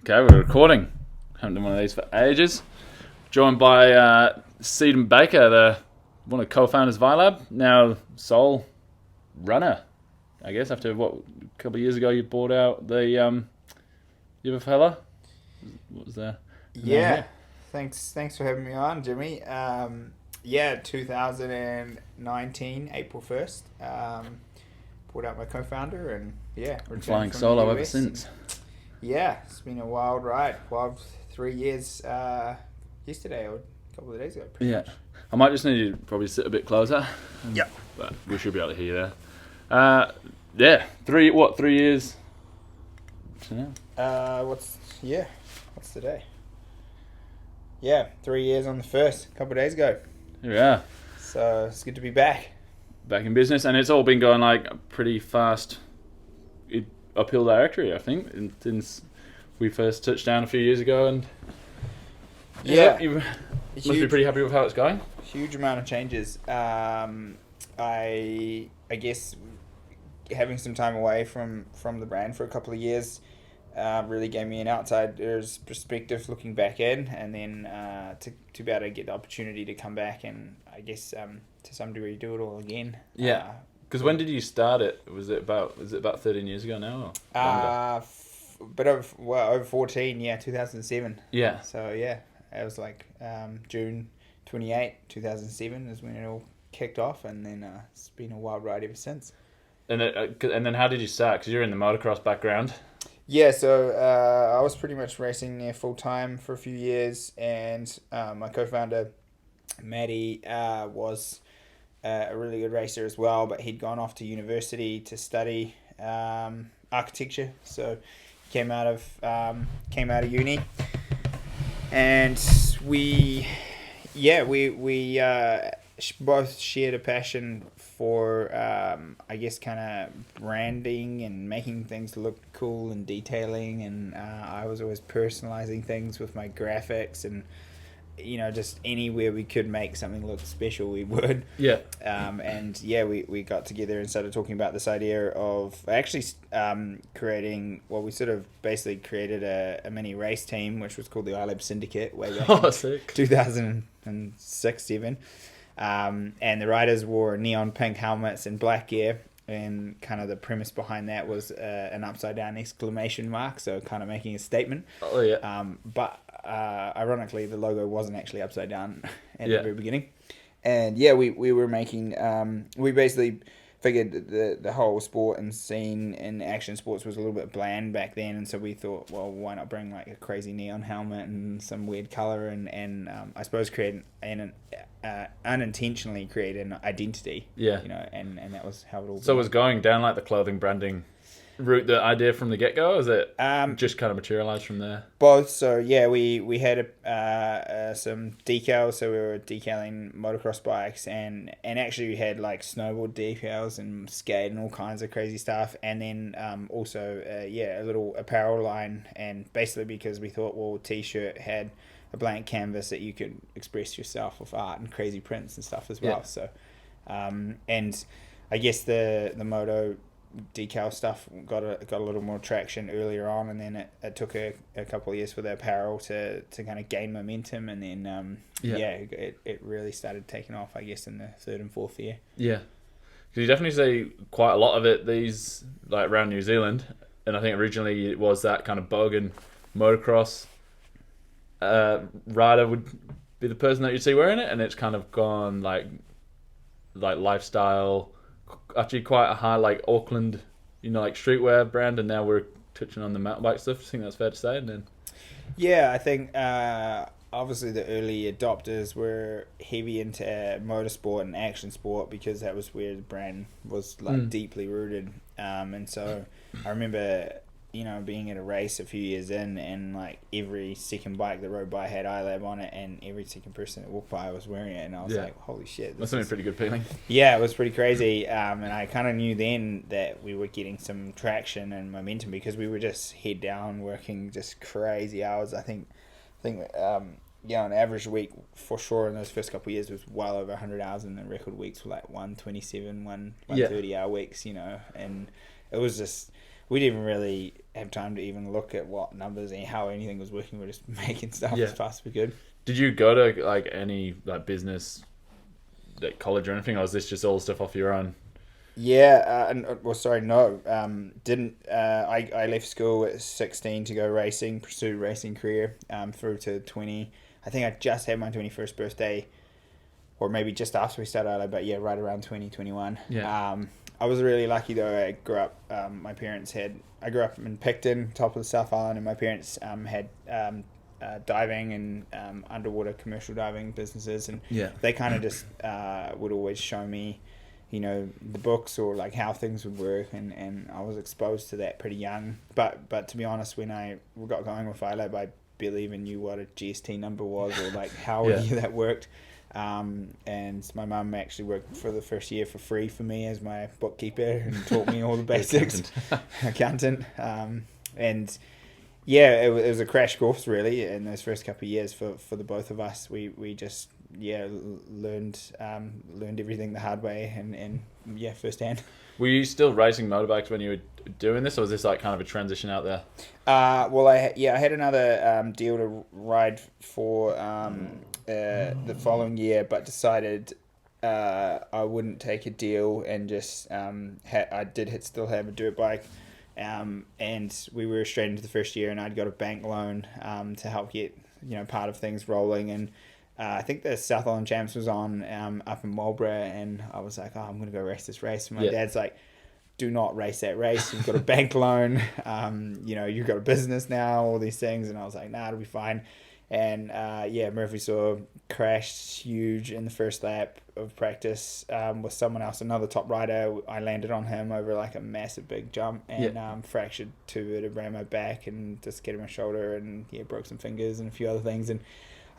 Okay, we're recording. Haven't done one of these for ages. Joined by Seadon Baker, one of the co-founders of iLab, now sole runner, I guess, after a couple of years ago you bought out the other fella? What was the Yeah, thanks for having me on, Jimmy. 2019, April 1st. Brought out my co-founder and returned flying from solo the ever US. since. Yeah, it's been a wild ride. Wild 3 years yesterday or a couple of days ago. Yeah. I might just need you to probably sit a bit closer. Yeah. But we should be able to hear you there. 3 years? What's today? Yeah, 3 years on the first, a couple of days ago. Here we are. So it's good to be back. Back in business, and it's all been going like pretty fast uphill directory, I think, since we first touched down a few years ago, and you must be pretty happy with how it's going. Huge amount of changes. I guess having some time away from the brand for a couple of years really gave me an outsider's perspective looking back in, and then to be able to get the opportunity to come back and I guess to some degree do it all again. Yeah. Because when did you start it? Was it about 13 years ago now? Or over 14, 2007. Yeah. So it was like June 28, 2007 is when it all kicked off, and then it's been a wild ride ever since. And then how did you start? Because you're in the motocross background. Yeah, so I was pretty much racing there full time for a few years, and my co-founder Maddie was a really good racer as well, but he'd gone off to university to study architecture. So he came out of uni, and we both shared a passion for I guess kind of branding and making things look cool and detailing, and I was always personalizing things with my graphics, and just anywhere we could make something look special we would. Yeah. We got together and started talking about this idea of actually creating, well, we sort of basically created a mini race team which was called the iLab Syndicate way back in Sick. 2006-7. And the riders wore neon pink helmets and black gear, and kind of the premise behind that was an upside down exclamation mark, so kind of making a statement. Oh yeah. But ironically, the logo wasn't actually upside down at Yeah. the very beginning. And we were making we basically figured that the whole sport and scene in action sports was a little bit bland back then, and so we thought, well, why not bring like a crazy neon helmet and some weird color, and I suppose create unintentionally create an identity. Yeah. And that was how it all. So it was going down like the clothing branding route, the idea from the get-go, or is it just kind of materialized from there? Both. So we had some decals, so we were decaling motocross bikes, and actually we had like snowboard decals and skate and all kinds of crazy stuff, and then also a little apparel line, and basically because we thought, well, t-shirt had a blank canvas that you could express yourself with art and crazy prints and stuff as well. Yeah. So and I guess the moto decal stuff got a little more traction earlier on, and then it took a couple of years for the apparel to kind of gain momentum, and then it really started taking off, I guess, in the third and fourth year. Yeah, because you definitely see quite a lot of it these like around New Zealand, and I think originally it was that kind of bogan motocross rider would be the person that you'd see wearing it, and it's kind of gone like lifestyle. Actually quite a high like Auckland, like streetwear brand, and now we're touching on the mountain bike stuff. I think that's fair to say. And then I think obviously the early adopters were heavy into motorsport and action sport because that was where the brand was like deeply rooted. And so I remember being at a race a few years in, and like every second bike that rode by had iLab on it, and every second person that walked by was wearing it, and I was like, holy shit, that's something pretty good feeling. Yeah, it was pretty crazy. And I kind of knew then that we were getting some traction and momentum because we were just head down working just crazy hours. I think an average week for sure in those first couple of years was well over 100 hours, and the record weeks were like 127, 130 hour weeks, and it was just we didn't really have time to even look at what numbers and how anything was working. We're just making stuff Yeah. as fast as we could. Did you go to like any like business, like college or anything, or was this just all stuff off your own? Yeah, well, sorry, no, didn't. I left school at 16 to go racing, pursue racing career, through to 20. I think I just had my 21st birthday, or maybe just after we started out, but yeah, right around 2021. Yeah. I was really lucky though. I grew up, I grew up in Picton, top of the South Island, and my parents had diving and underwater commercial diving businesses, and Yeah. they kind of just would always show me, the books or like how things would work, and I was exposed to that pretty young. But to be honest, when I got going with iLab, I barely even knew what a GST number was or like how Yeah. that worked. And my mum actually worked for the first year for free for me as my bookkeeper and taught me all the basics. Accountant. And yeah, it was a crash course really in those first couple of years for the both of us. We just learned everything the hard way and firsthand. Were you still racing motorbikes when you were doing this, or was this like kind of a transition out there? Well, I had another deal to ride for the following year, but decided I wouldn't take a deal and just I did still have a dirt bike, and we were straight into the first year, and I'd got a bank loan to help get part of things rolling, and I think the South Island Champs was on up in Marlborough, and I was like, I'm going to go race this race. And my dad's like, do not race that race. You've got a bank loan. You've got a business now, all these things. And I was like, nah, it'll be fine. And Murphy saw crashed huge in the first lap of practice with someone else, another top rider. I landed on him over like a massive big jump and fractured two vertebrae in my back and dislocated my shoulder and broke some fingers and a few other things. And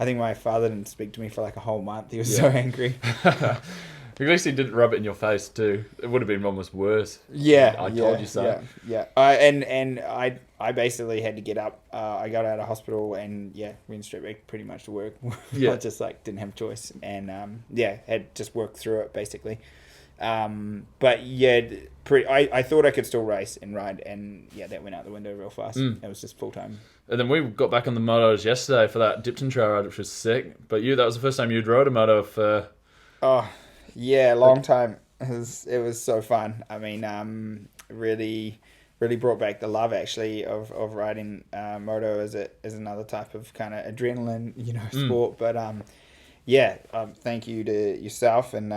I think my father didn't speak to me for like a whole month. He was so angry. At least he didn't rub it in your face too. It would have been almost worse. Yeah, I told you so. Yeah. I basically had to get up. I got out of hospital and went straight back pretty much to work. I just like didn't have a choice and had just worked through it basically. But I thought I could still race and ride, and that went out the window real fast. It was just full time. And then we got back on the motos yesterday for that Dipton Trail ride, which was sick. But that was the first time you'd rode a moto for... Oh, yeah, long time. It was so fun. I mean, really brought back the love actually of riding moto as another type of kind of adrenaline, sport. But thank you to yourself and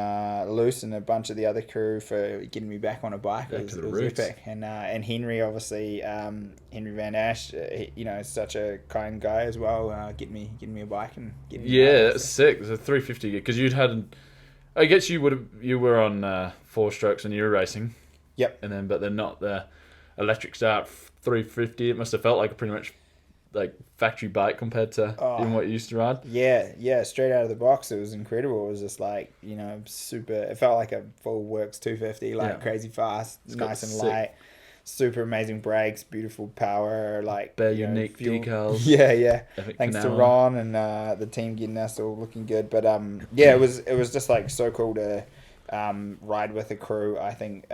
Luce and a bunch of the other crew for getting me back on a bike. It was epic. And Henry, obviously, Henry Van Ash, is such a kind guy as well. Getting me a bike and getting me that's sick. It's a 350 because you'd had. I guess you were on 4 strokes when you were racing. Yep. But then not the electric start 350. It must have felt like a pretty much like factory bike compared to even what you used to ride. Yeah, straight out of the box, it was incredible. It was just like super. It felt like a full works 250, crazy fast, nice and light. Super amazing brakes, beautiful power, like bare unique fuel. Decals. Yeah. Epic Thanks Canal. to Ron and the team getting us all looking good. But it was just like so cool to ride with a crew. I think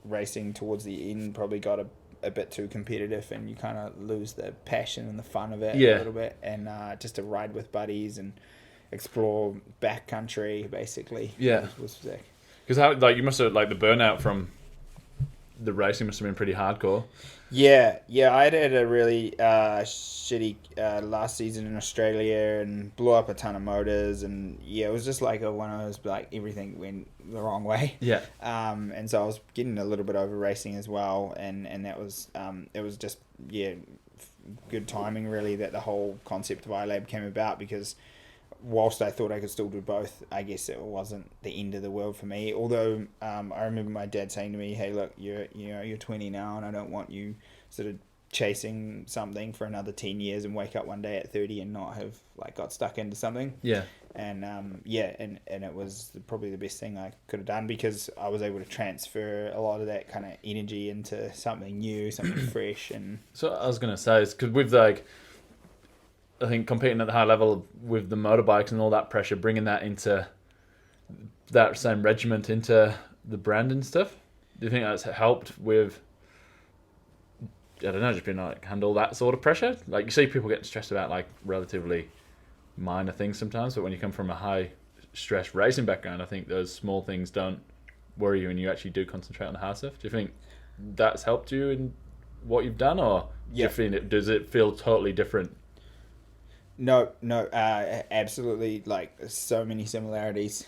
racing towards the end probably got a bit too competitive, and you kind of lose the passion and the fun of it a little bit. And just to ride with buddies and explore backcountry basically. Was sick. Because how you must have the burnout from the racing must have been pretty hardcore. Yeah, I had a really shitty last season in Australia and blew up a ton of motors, and it was just like one of those everything went the wrong way. Yeah. And so I was getting a little bit over racing as well, and that was it was just good timing really that the whole concept of iLab came about, because whilst I thought I could still do both, I guess it wasn't the end of the world for me. Although I remember my dad saying to me, "Hey, look, you're 20 now, and I don't want you sort of chasing something for another 10 years and wake up one day at 30 and not have got stuck into something." Yeah. And and it was probably the best thing I could have done, because I was able to transfer a lot of that kind of energy into something new, something fresh. And so I was gonna say is because with I think competing at the high level with the motorbikes and all that pressure, bringing that into that same regiment into the brand and stuff, do you think that's helped with I don't know, just being like handle that sort of pressure. Like you see people getting stressed about like relatively minor things sometimes, but when you come from a high stress racing background, I think those small things don't worry you and you actually do concentrate on the hard stuff. Do you think that's helped you in what you've done, or does it feel totally different? No, absolutely. Like so many similarities,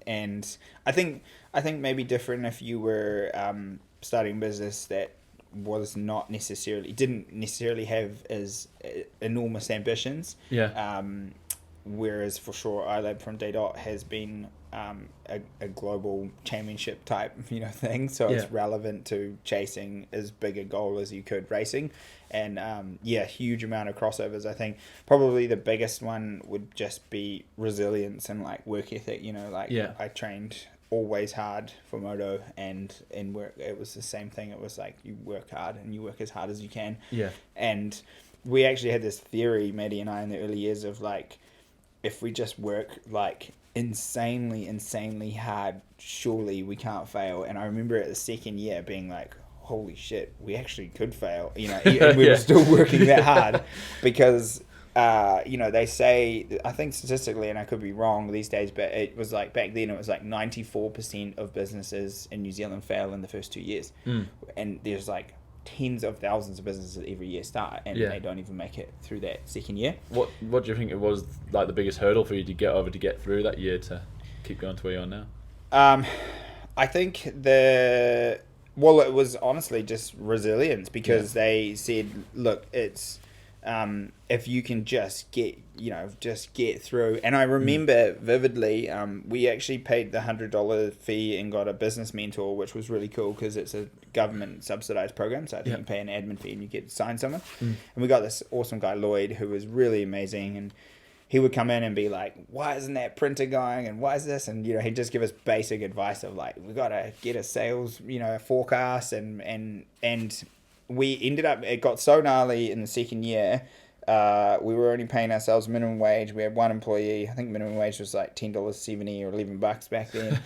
and I think maybe different if you were starting a business that was not necessarily didn't necessarily have as enormous ambitions. Yeah. Whereas for sure, iLab from day dot has been a global championship type thing, so it's relevant to chasing as big a goal as you could racing, and huge amount of crossovers. I think probably the biggest one would just be resilience and like work ethic. I trained always hard for moto, and in work it was the same thing. It was like you work hard and you work as hard as you can. And we actually had this theory, Maddie and I, in the early years of like, if we just work like insanely hard, surely we can't fail. And I remember at the second year being like, holy shit, we actually could fail, and we were still working that hard, because they say, I think statistically, and I could be wrong these days, but it was like back then it was like 94% of businesses in New Zealand fail in the first 2 years. And there's like tens of thousands of businesses every year start, and they don't even make it through that second year. What do you think it was like the biggest hurdle for you to get over to get through that year to keep going to where you are now? I think it was honestly just resilience, because they said, look, it's if you can just get through. And I remember vividly, we actually paid the $100 fee and got a business mentor, which was really cool because it's a government subsidized program. So I think you pay an admin fee and you get to sign someone. And we got this awesome guy, Lloyd, who was really amazing. And he would come in and be like, why isn't that printer going? And why is this? And, he'd just give us basic advice of like, we got to get a sales, forecast. And we ended up, it got so gnarly in the second year. We were only paying ourselves minimum wage. We had one employee. I think minimum wage was like $10.70 or $11 back then.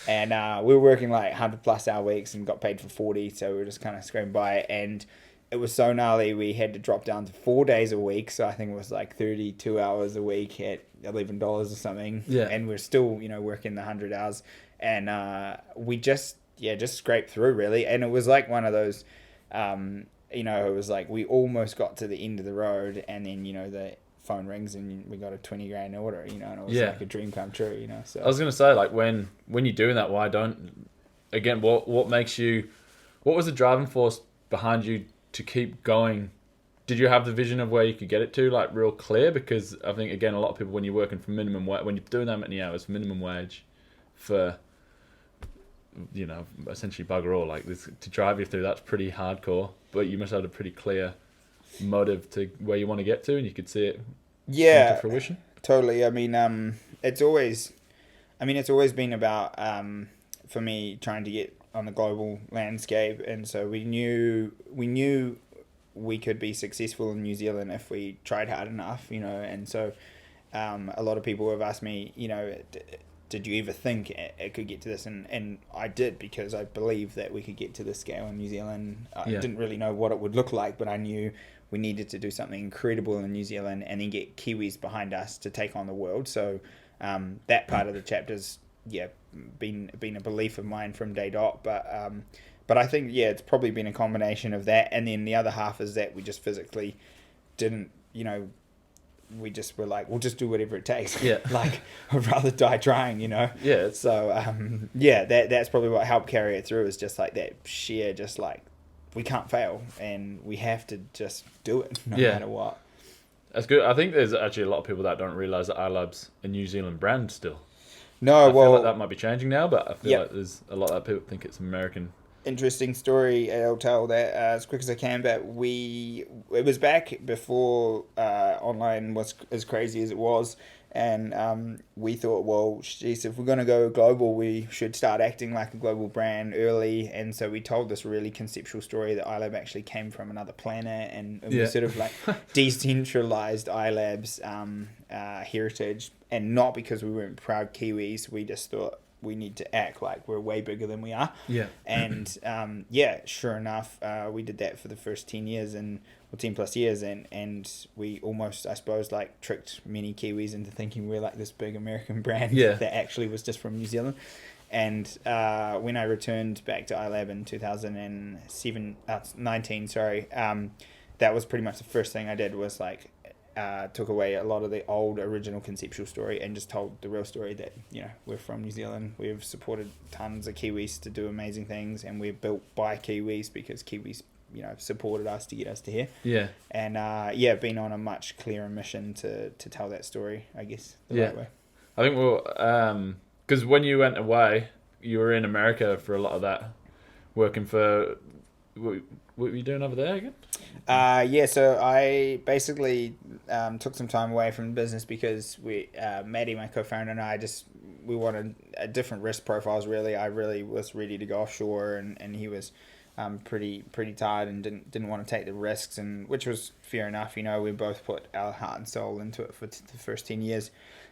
And we were working like 100+ hour weeks and got paid for 40. So we were just kind of scraping by. And it was so gnarly, we had to drop down to 4 days a week. So I think it was like 32 hours a week at $11 or something. And we're still, working the 100 hours. And we just scraped through, really. And it was like one of those... it was like we almost got to the end of the road, and then the phone rings and we got a 20 grand order, and it was like a dream come true, So I was gonna say, like, when you're doing that, what makes you, what was the driving force behind you to keep going? Did you have the vision of where you could get it to, like, real clear? Because I think, again, a lot of people, when you're working for minimum wage, when you're doing that many hours for minimum wage for essentially bugger all, like this, to drive you through, that's pretty hardcore, but you must have a pretty clear motive to where you want to get to, and you could see it come to fruition. Totally. I mean, it's always been about, for me, trying to get on the global landscape, and so we knew we could be successful in New Zealand if we tried hard enough, and so a lot of people have asked me, did you ever think it could get to this? And I did, because I believe that we could get to this scale in New Zealand. I didn't really know what it would look like, but I knew we needed to do something incredible in New Zealand and then get Kiwis behind us to take on the world. So that part of the chapter's been a belief of mine from day dot. But I think it's probably been a combination of that, and then the other half is that we just physically didn't, we just were like, we'll just do whatever it takes. Like, I'd rather die trying, So, that's probably what helped carry it through, is just like that sheer, just like, we can't fail and we have to just do it no matter what. That's good. I think there's actually a lot of people that don't realise that iLab's a New Zealand brand still. No, I feel like that might be changing now, but I feel like there's a lot of people think it's American. Interesting story. I'll tell that as quick as I can. But it was back before online was as crazy as it was, and we thought, well, geez, if we're going to go global, we should start acting like a global brand early. And so we told this really conceptual story that iLab actually came from another planet, and we sort of like decentralized iLab's heritage, and not because we weren't proud Kiwis. We just thought, we need to act like we're way bigger than we are. Yeah. And sure enough, we did that for the first 10 years and 10 plus years, and we almost, I suppose, like tricked many Kiwis into thinking we're like this big American brand that actually was just from New Zealand. And when I returned back to iLab in 2019, that was pretty much the first thing I did was like took away a lot of the old original conceptual story and just told the real story that, you know, we're from New Zealand, we've supported tons of Kiwis to do amazing things, and we're built by Kiwis because Kiwis, you know, supported us to get us to here. Yeah. And been on a much clearer mission to tell that story, I guess, the right way. I think because when you went away, you were in America for a lot of that, working for. What were you doing over there again? So I basically took some time away from the business because Maddie, my co-founder, and we wanted different risk profiles. Really, I really was ready to go offshore, and he was pretty tired and didn't want to take the risks, and which was fair enough. You know, we both put our heart and soul into it for the first 10 years.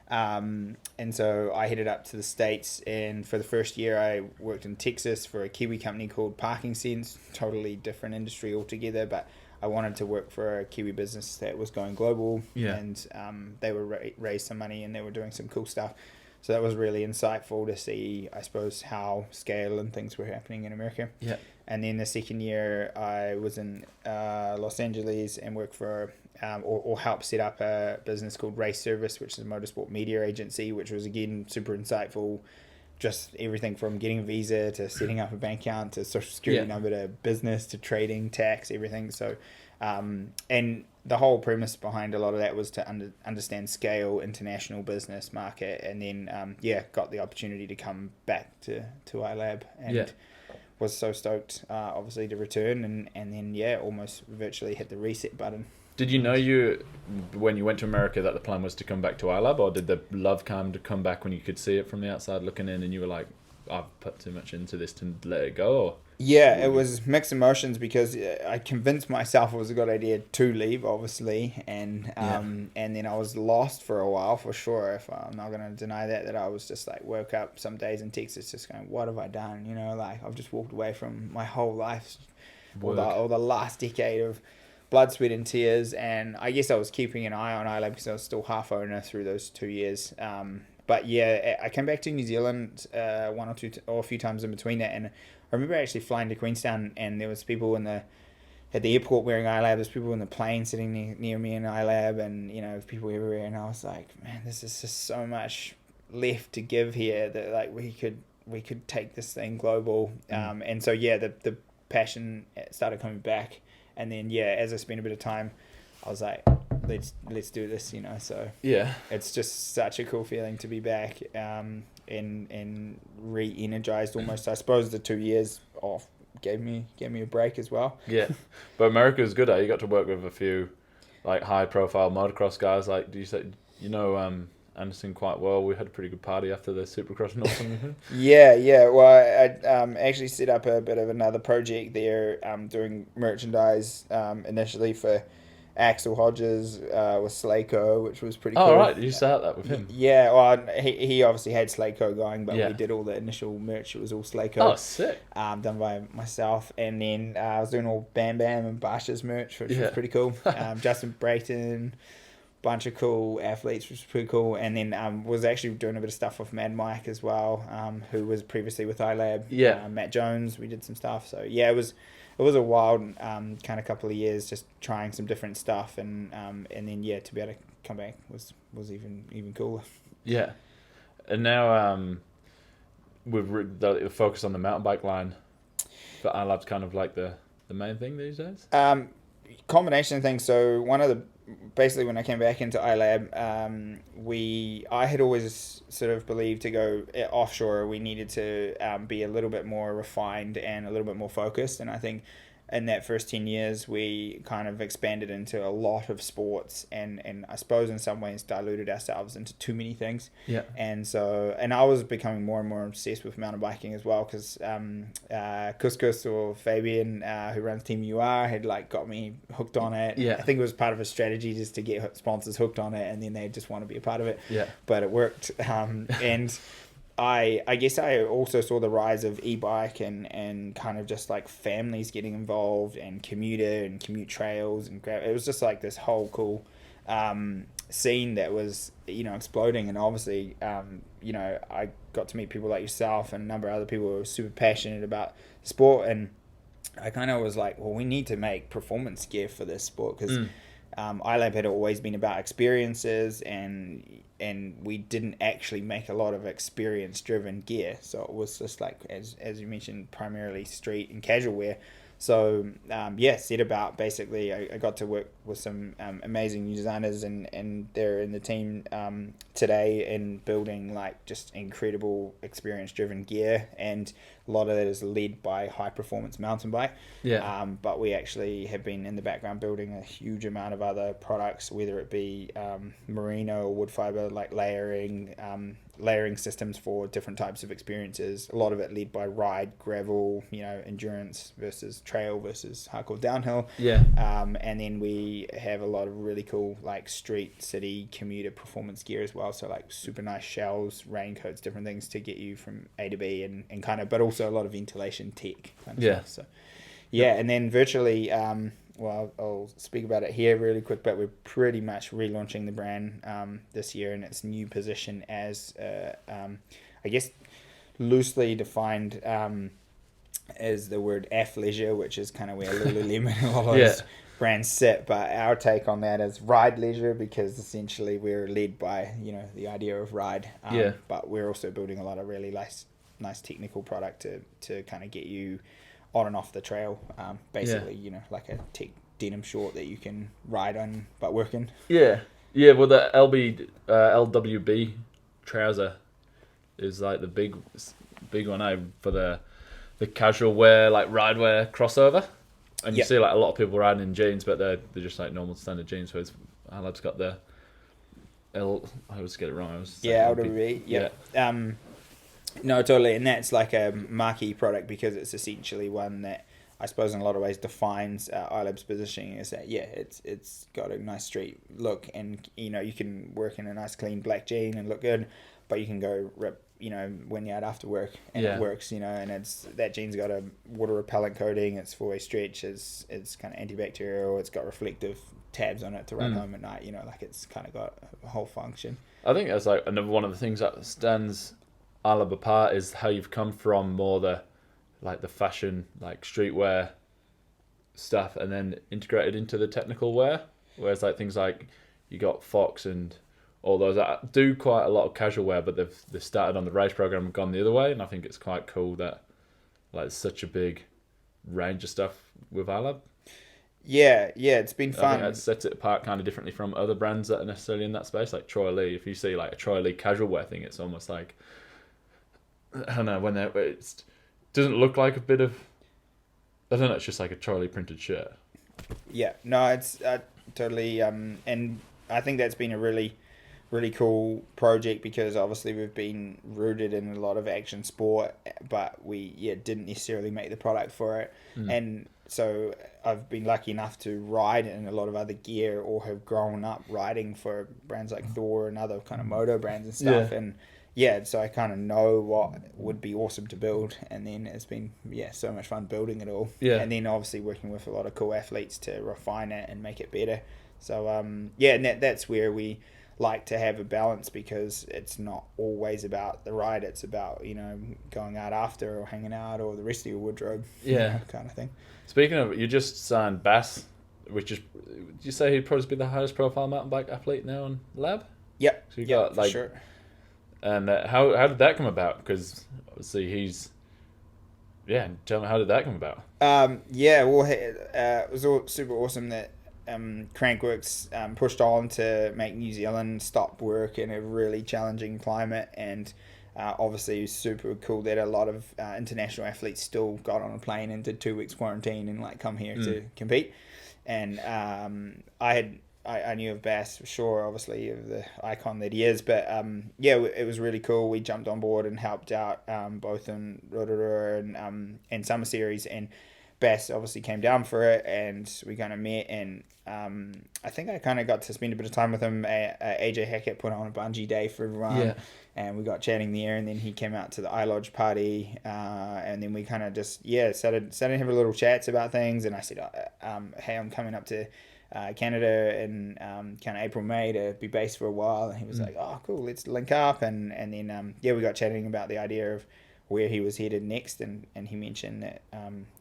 And so I headed up to the States, and for the first year I worked in Texas for a Kiwi company called Parking Sense, totally different industry altogether, but I wanted to work for a Kiwi business that was going global, and they were raised some money and they were doing some cool stuff. So that was really insightful to see, I suppose, how scale and things were happening in America. Yeah. And then the second year I was in Los Angeles and worked for or helped set up a business called Race Service, which is a motorsport media agency, which was again super insightful. Just everything from getting a visa to setting up a bank account to social security number to business to trading, tax, everything. So, and the whole premise behind a lot of that was to understand scale, international business market, and then got the opportunity to come back to iLab and was so stoked, obviously, to return and then almost virtually hit the reset button. Did you know when you went to America that the plan was to come back to iLab, or did the love come back when you could see it from the outside looking in and you were like, I've put too much into this to let it go? Or? Yeah, it was mixed emotions because I convinced myself it was a good idea to leave, obviously, and then I was lost for a while, for sure. If I'm not going to deny that I was just like woke up some days in Texas just going, what have I done? You know, like I've just walked away from my whole life, or the last decade of blood, sweat, and tears, and I guess I was keeping an eye on iLab because I was still half owner through those 2 years. But yeah, I came back to New Zealand one or two or a few times in between that, and I remember actually flying to Queenstown, and there was people at the airport wearing iLab. There's people in the plane sitting near me in iLab, and you know, people everywhere. And I was like, man, this is just so much left to give here that like we could take this thing global. And so the passion started coming back. And then, as I spent a bit of time, I was like, let's do this, you know. So it's just such a cool feeling to be back and re-energized almost. I suppose the 2 years off gave me a break as well. Yeah, but America was good. You got to work with a few like high-profile motocross guys. Like, do you say Anderson quite well? We had a pretty good party after the Supercross and all something. Well, I actually set up a bit of another project there, doing merchandise initially for Axel Hodges with Slayco, which was pretty cool. Oh, right. You started that with him? Yeah, well, he obviously had Slayco going, but we did all the initial merch. It was all Slayco. Oh, sick. Done by myself. And then I was doing all Bam Bam and Barsha's merch, which was pretty cool. Justin Brayton, bunch of cool athletes, which was pretty cool. And then was actually doing a bit of stuff with Mad Mike as well, who was previously with iLab. Matt Jones, we did some stuff. So it was a wild kind of couple of years just trying some different stuff, and then to be able to come back was even cooler. Yeah, and now we've the focus on the mountain bike line, but iLab's kind of like the main thing these days. Combination of things. So basically when I came back into iLab, I had always sort of believed to go offshore we needed to be a little bit more refined and a little bit more focused, and I think in that first 10 years we kind of expanded into a lot of sports and I suppose in some ways diluted ourselves into too many things. And I was becoming more and more obsessed with mountain biking as well, because Couscous or Fabian, who runs Team UR, had like got me hooked on it. I think it was part of a strategy just to get sponsors hooked on it, and then they just want to be a part of it. But it worked. And I guess I also saw the rise of e-bike and kind of just like families getting involved and commuter and commute trails and it was just like this whole cool scene that was exploding. And obviously I got to meet people like yourself and a number of other people who were super passionate about sport, and I kind of was like, well, we need to make performance gear for this sport because iLab had always been about experiences, and we didn't actually make a lot of experience driven gear. So it was just like, as you mentioned, primarily street and casual wear. So set about basically I got to work with some amazing new designers, and they're in the team today in building like just incredible experience driven gear, and a lot of that is led by high performance mountain bike. But we actually have been in the background building a huge amount of other products, whether it be merino or wood fiber, like layering systems for different types of experiences. A lot of it led by ride, gravel, endurance versus trail versus hardcore downhill. And then we have a lot of really cool like street, city, commuter performance gear as well. So like super nice shells, raincoats, different things to get you from A to B, and kind of, but also a lot of ventilation tech kind of stuff. So and then virtually I'll speak about it here really quick, but we're pretty much relaunching the brand this year in its new position as I guess loosely defined as the word athleisure, which is kind of where Lululemon and all those brands sit. But our take on that is ride leisure, because essentially we're led by the idea of ride. But we're also building a lot of really nice technical product to kind of get you on and off the trail, basically, like a tech denim short that you can ride on but work in. Well, the LWB trouser is like the big one for the casual wear, like ride wear crossover. And you see like a lot of people riding in jeans, but they're just like normal standard jeans. Whereas Alab's got the I always get it wrong. LWB. No, totally, and that's like a marquee product because it's essentially one that I suppose in a lot of ways defines iLab's positioning. Is that it's got a nice street look, and you can work in a nice clean black jean and look good, but you can go rip when you're out after work and it works, and it's that jean's got a water repellent coating, it's 4-way stretch, it's kind of antibacterial, it's got reflective tabs on it to run home at night, like it's kind of got a whole function. I think that's like another one of the things that stands iLab apart is how you've come from more the fashion, like streetwear stuff, and then integrated into the technical wear. Whereas like things like you got Fox and all those that do quite a lot of casual wear, but they've started on the race program and gone the other way. And I think it's quite cool that like such a big range of stuff with iLab. It's been fun. I think that sets it apart kind of differently from other brands that are necessarily in that space, like Troy Lee. If you see like a Troy Lee casual wear thing, it's almost like, I don't know, it doesn't look like a bit of, I don't know, it's just like a Troy Lee printed shirt. It's totally, and I think that's been a really, really cool project because obviously we've been rooted in a lot of action sport, but we didn't necessarily make the product for it. And so I've been lucky enough to ride in a lot of other gear, or have grown up riding for brands like Thor and other kind of moto brands and stuff. And so I kind of know what would be awesome to build, and then it's been so much fun building it all. And then obviously working with a lot of cool athletes to refine it and make it better. So and that's where we like to have a balance, because it's not always about the ride, it's about going out after or hanging out or the rest of your wardrobe, kind of thing. Speaking of, you just signed Bass, which is, did you say he'd probably be the highest profile mountain bike athlete now on Lab? So you got like, sure. And how did that come about? Because obviously he's, tell me, how did that come about? It was all super awesome that Crankworks pushed on to make New Zealand stop work in a really challenging climate, and obviously it was super cool that a lot of international athletes still got on a plane and did 2 weeks quarantine and like come here to compete. And I knew of Bass for sure, obviously, of the icon that he is. But it was really cool. We jumped on board and helped out both in Rotorua and Summer Series. And Bass obviously came down for it, and we kind of met, and I think I kind of got to spend a bit of time with him. AJ Hackett put on a bungee day for everyone, Yeah. and we got chatting there, and then he came out to the iLodge party, and then we kind of just started having a little chats about things, and I said, hey, I'm coming up to Canada in kind of April, May to be based for a while, and he was like, oh cool, let's link up, and then we got chatting about the idea of where he was headed next, and he mentioned that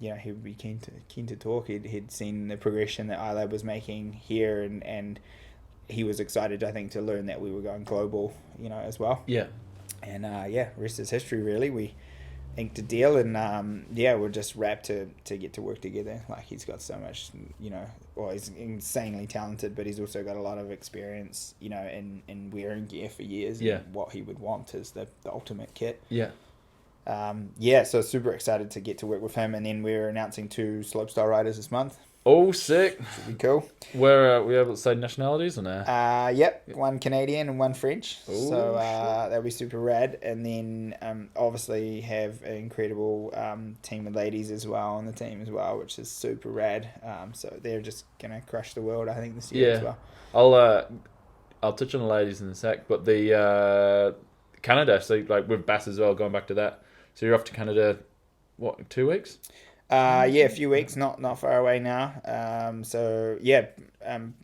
he would be keen to talk. He'd seen the progression that iLab was making here, and he was excited, I think, to learn that we were going global, as well. Yeah. And rest is history, really. We inked a deal, and we're just wrapped to get to work together. Like, he's got so much, he's insanely talented, but he's also got a lot of experience, in wearing gear for years. Yeah. And what he would want is the ultimate kit. Yeah. So super excited to get to work with him, and then we're announcing 2 slopestyle riders this month. Oh, sick. Should be cool. Where we able to say nationalities or no? Yep, 1 Canadian and 1 French. Ooh, so that'll be super rad. And then obviously have an incredible team of ladies as well on the team as well, which is super rad. So they're just gonna crush the world, I think, this year as well. I'll touch on the ladies in a sec, but the Canada, so like with Bass as well, going back to that. So you're off to Canada, what, 2 weeks? A few weeks, not far away now.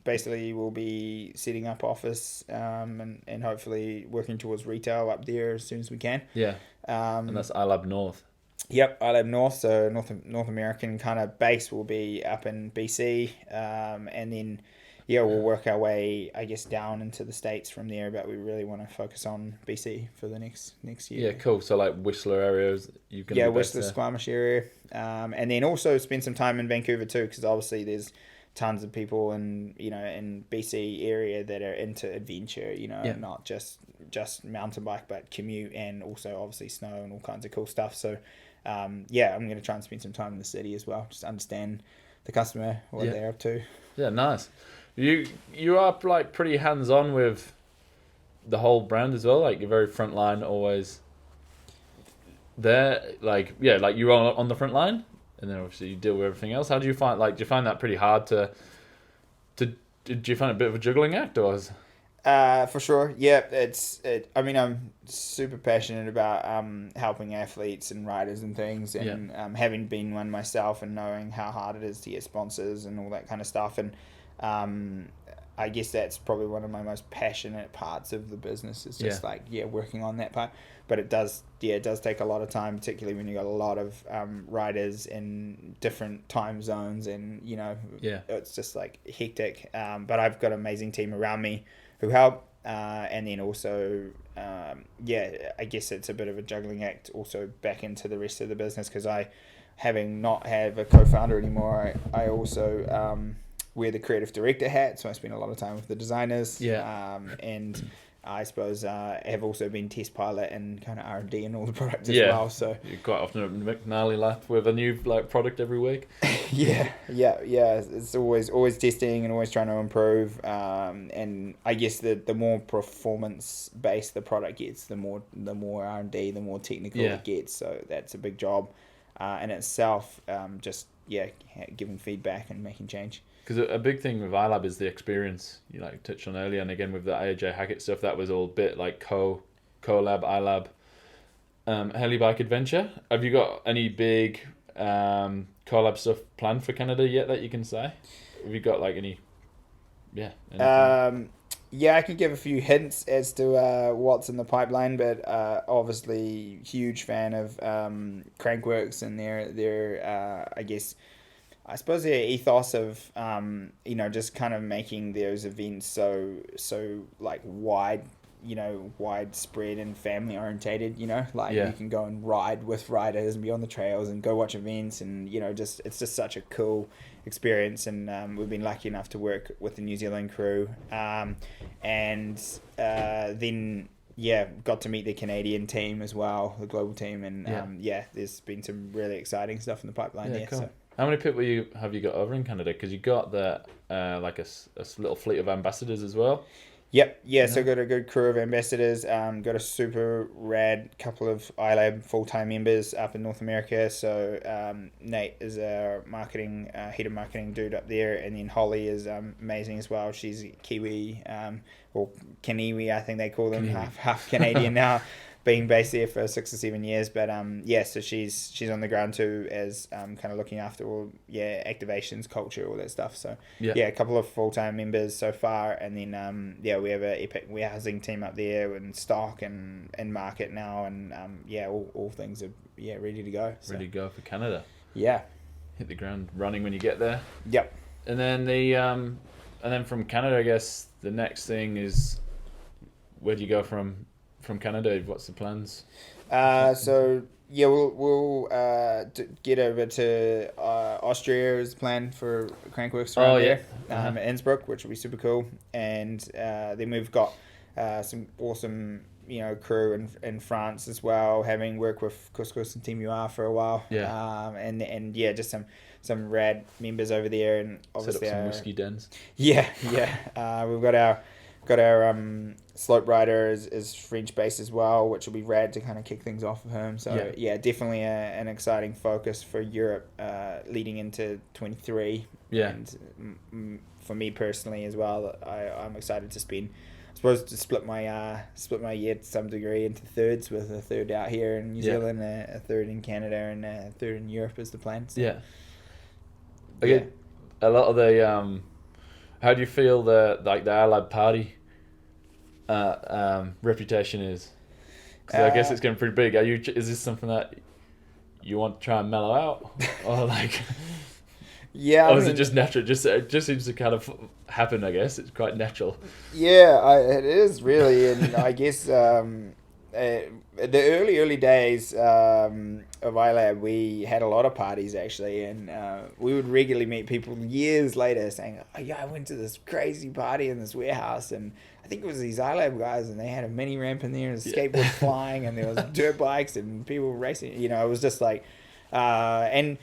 Basically we'll be setting up office and hopefully working towards retail up there as soon as we can. Yeah. And that's iLab North. Yep, iLab North, so North American kind of base will be up in BC, and then we'll work our way, I guess, down into the States from there, but we really want to focus on BC for the next year. Yeah, cool. So like Whistler areas, you can Whistler, Squamish area, and then also spend some time in Vancouver too, because obviously there's tons of people in BC area that are into adventure, not just mountain bike, but commute, and also obviously snow and all kinds of cool stuff. So I'm going to try and spend some time in the city as well, just understand the customer, what they're up to. Yeah, nice. You are like pretty hands on with the whole brand as well. Like, you're very front line, always there. Like you're on the front line, and then obviously you deal with everything else. How do you find? Like, do you find that pretty hard to? Do you find it a bit of a juggling act, or? For sure, yeah. I'm super passionate about helping athletes and riders and things, and having been one myself and knowing how hard it is to get sponsors and all that kind of stuff, and I guess that's probably one of my most passionate parts of the business, is just working on that part. But it does take a lot of time, particularly when you got a lot of riders in different time zones, and it's just like hectic. But I've got an amazing team around me who help, and then also I guess it's a bit of a juggling act also back into the rest of the business, because having not have a co-founder anymore, I also wear the creative director hat, so I spend a lot of time with the designers. And I suppose have also been test pilot and kind of R&D and all the product as well. So you're quite often at McNally lap with a new product every week. Yeah. It's always testing and always trying to improve. And I guess the more performance based the product gets, the more R&D, the more technical it gets. So that's a big job in itself. Giving feedback and making change. Because a big thing with iLab is the experience you touched on earlier, and again with the AJ Hackett stuff, that was all a bit like collab, iLab, heli bike adventure. Have you got any big collab stuff planned for Canada yet that you can say? Have you got any? Yeah. I can give a few hints as to what's in the pipeline, but obviously huge fan of Crankworks and their I suppose their ethos of just kind of making those events so like widespread and family orientated. You can go and ride with riders and be on the trails and go watch events, and it's just such a cool experience. And we've been lucky enough to work with the New Zealand crew, and then got to meet the Canadian team as well, the global team, and there's been some really exciting stuff in the pipeline there. Cool. So. How many people have you got over in Canada? Because you got the a little fleet of ambassadors as well. Yep, yeah, so got a good crew of ambassadors, got a super rad couple of iLab full-time members up in North America, so Nate is our marketing, head of marketing dude up there, and then Holly is amazing as well, she's Kiwi, or Kaniwi, I think they call them, half Canadian now, being based there for 6 or 7 years, but yeah, so she's on the ground too, as kind of looking after all activations, culture, all that stuff. So yeah, a couple of full-time members so far, and then yeah, we have a epic warehousing team up there and stock and market now, and yeah, all things are ready to go. So. Ready to go for Canada. Yeah, hit the ground running when you get there. Yep. And then from Canada, I guess the next thing is, where do you go from Canada? What's the plans? So yeah, we'll get over to Austria is the plan for Crankworks around there, Innsbruck, which will be super cool. And then we've got some awesome crew in France as well, having worked with Couscous and Team UR for a while. And yeah, just some rad members over there, and obviously set up some whiskey dens. We've got our slope rider is French based as well, which will be rad to kind of kick things off of him. So yeah, definitely an exciting focus for Europe leading into 23. Yeah, and for me personally as well, I'm excited to split my year to some degree into thirds, with a third out here in New Zealand, a third in Canada, and a third in Europe is the plan. So, okay. A lot of the how do you feel the iLab party reputation is? Because I guess it's getting pretty big. Is this something that you want to try and mellow out, or like? Yeah, or is it just natural? It just seems to kind of happen. I guess it's quite natural. Yeah, it is really, and I guess the early days of iLab, we had a lot of parties actually, and we would regularly meet people years later saying, "Oh yeah, I went to this crazy party in this warehouse, and I think it was these iLab guys, and they had a mini ramp in there, and a skateboard flying, and there was dirt bikes and people racing." It was just like, and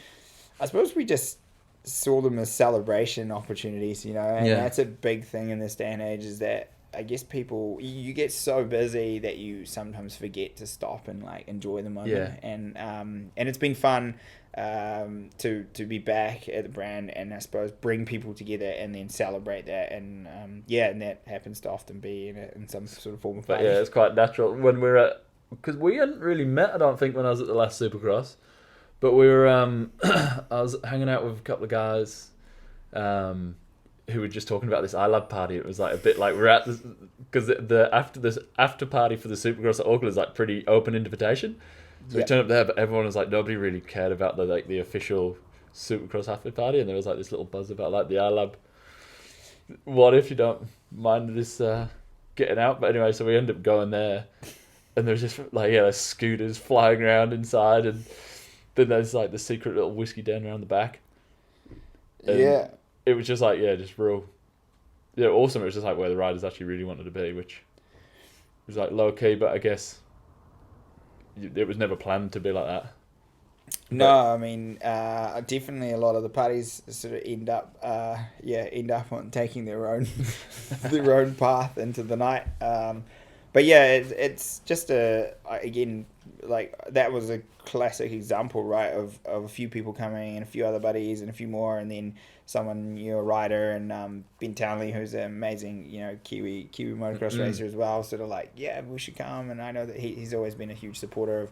I suppose we just saw them as celebration opportunities, and that's a big thing in this day and age, is that I guess people, you get so busy that you sometimes forget to stop and like enjoy the moment. And it's been fun to be back at the brand, and I suppose bring people together and then celebrate that, and and that happens to often be in some sort of form of party. But yeah, it's quite natural when we're at, because we hadn't really met, I don't think, when I was at the last Supercross. But we were, I was hanging out with a couple of guys who were just talking about this iLab party. It was like a bit like we're at this, because the after party for the Supercross at Auckland is like pretty open invitation. So we turned up there, but everyone was like, nobody really cared about the official Supercross after party, and there was like this little buzz about like the iLab. What if you don't mind this getting out? But anyway, so we ended up going there, and there was just like there's scooters flying around inside, and then there's like the secret little whiskey den around the back. And it was just like, just real, awesome. It was just like where the riders actually really wanted to be, which was like low key, but I guess it was never planned to be like that. No, I mean, definitely a lot of the parties sort of end up on taking their own path into the night. But yeah, it's just again, like that was a classic example, right, of a few people coming and a few other buddies and a few more, and then someone, a rider, and Ben Townley, who's an amazing, Kiwi motocross racer as well, sort of like, we should come, and I know that he's always been a huge supporter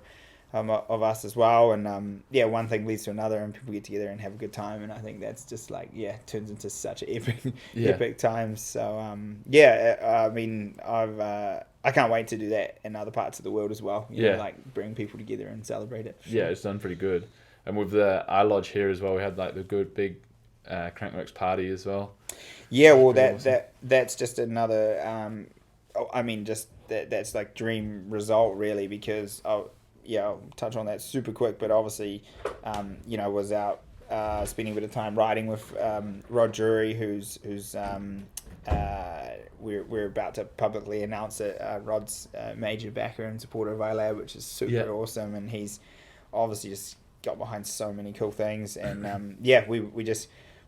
of us as well, and one thing leads to another, and people get together and have a good time, and I think that's just like turns into such an epic time. So I mean, I can't wait to do that in other parts of the world as well. You know, like bring people together and celebrate it. Yeah, it's done pretty good. And with the iLodge here as well, we had like the good big Crankworks party as well. Yeah, well, that's just another. I mean, just that's like dream result really, because I'll touch on that super quick. But obviously, was out spending a bit of time riding with Rod Drury, who's we're about to publicly announce it. Rod's major backer and supporter of iLab, which is super awesome, and he's obviously just got behind so many cool things. And we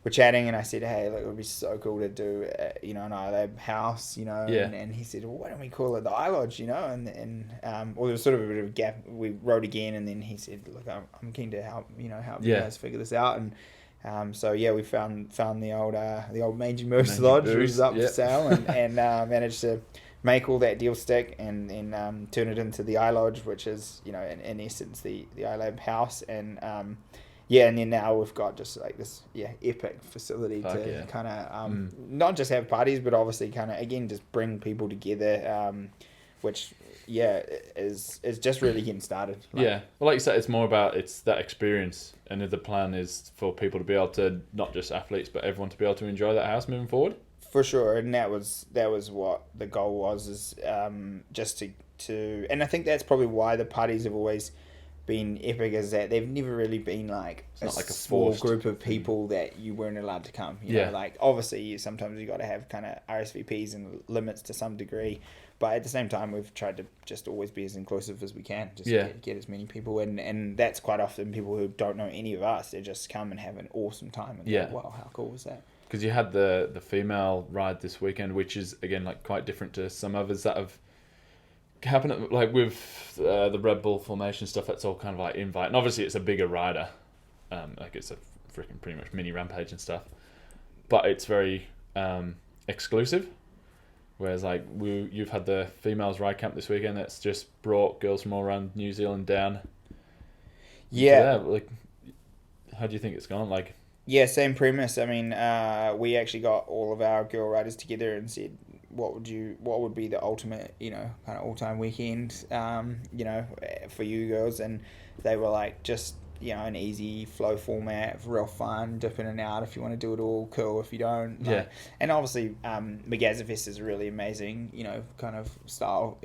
we're chatting, and I said, hey, look, it would be so cool to do, an iLab house, Yeah. and he said, well, why don't we call it the iLodge, well, there was sort of a bit of a gap. We wrote again, and then he said, look, I'm keen to help you Yeah. guys figure this out, and so yeah, we found the old Mangy Moose Mangy Lodge Moose, was up yep. for sale, and managed to make all that deal stick, and then turn it into the iLodge, which is in essence the iLab house, and and then now we've got just like this epic facility to kind of not just have parties, but obviously kind of again just bring people together, which is just really getting started. Well, like you said, it's more about that experience, and the plan is for people to be able to, not just athletes, but everyone to be able to enjoy that house moving forward. For sure, and that was what the goal was, is just to and I think that's probably why the parties have always been epic, is that they've never really been like a small group of people that you weren't allowed to come. You know, like obviously sometimes you got to have kind of RSVPs and limits to some degree, but at the same time we've tried to just always be as inclusive as we can, just get as many people in, and that's quite often people who don't know any of us. They just come and have an awesome time and go, wow, how cool was that? Because you had the female ride this weekend, which is again like quite different to some others that have happened, like with the Red Bull formation stuff. That's all kind of like invite, and obviously it's a bigger rider, like it's a freaking pretty much mini Rampage and stuff, but it's very exclusive. Whereas like you've had the females ride camp this weekend that's just brought girls from all around New Zealand down. Like, how do you think it's gone? Like, same premise. I mean, we actually got all of our girl riders together and said, what would be the ultimate, kind of all-time weekend, for you girls? And they were like, just, an easy flow format, real fun, dip in and out. If you want to do it all, cool. If you don't, and obviously, Megazafest is a really amazing, kind of style,